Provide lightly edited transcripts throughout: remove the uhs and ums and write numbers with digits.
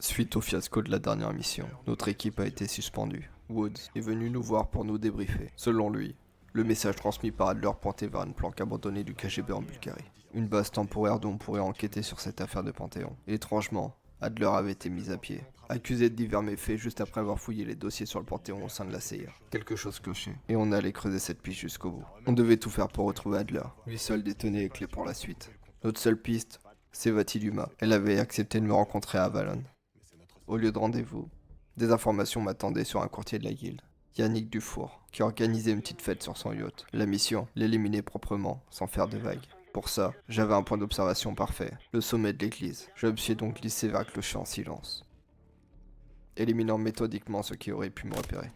Suite au fiasco de la dernière mission, notre équipe a été suspendue. Woods est venu nous voir pour nous débriefer. Selon lui, le message transmis par Adler pointait vers une planque abandonnée du KGB en Bulgarie. Une base temporaire d'où on pourrait enquêter sur cette affaire de Panthéon. Étrangement, Adler avait été mis à pied, accusé de divers méfaits juste après avoir fouillé les dossiers sur le Panthéon au sein de la CIA. Quelque chose clochait, et on allait creuser cette piste jusqu'au bout. On devait tout faire pour retrouver Adler. Lui seul détenait les clés pour la suite. Notre seule piste, c'est Vati Dumas. Elle avait accepté de me rencontrer à Avalon. Au lieu de rendez-vous, des informations m'attendaient sur un courtier de la guilde, Yannick Dufour, qui organisait une petite fête sur son yacht. La mission, l'éliminer proprement, sans faire de vagues. Pour ça, j'avais un point d'observation parfait, le sommet de l'église. Je me suis donc glissé vers le clocher en silence, éliminant méthodiquement ceux qui auraient pu me repérer.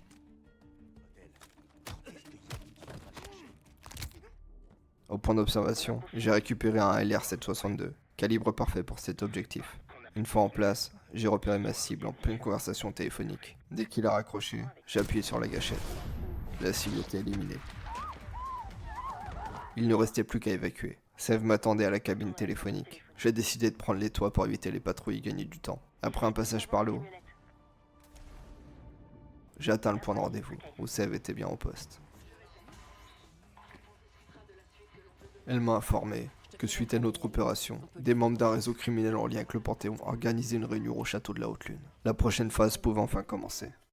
Au point d'observation, j'ai récupéré un LR-762, calibre parfait pour cet objectif. Une fois en place, j'ai repéré ma cible en pleine conversation téléphonique. Dès qu'il a raccroché, j'ai appuyé sur la gâchette. La cible était éliminée. Il ne restait plus qu'à évacuer. Sève m'attendait à la cabine téléphonique. J'ai décidé de prendre les toits pour éviter les patrouilles et gagner du temps. Après un passage par l'eau, j'ai atteint le point de rendez-vous, où Sève était bien au poste. Elle m'a informé que suite à notre opération, des membres d'un réseau criminel en lien avec le Panthéon organisaient une réunion au château de la Haute Lune. La prochaine phase pouvait enfin commencer.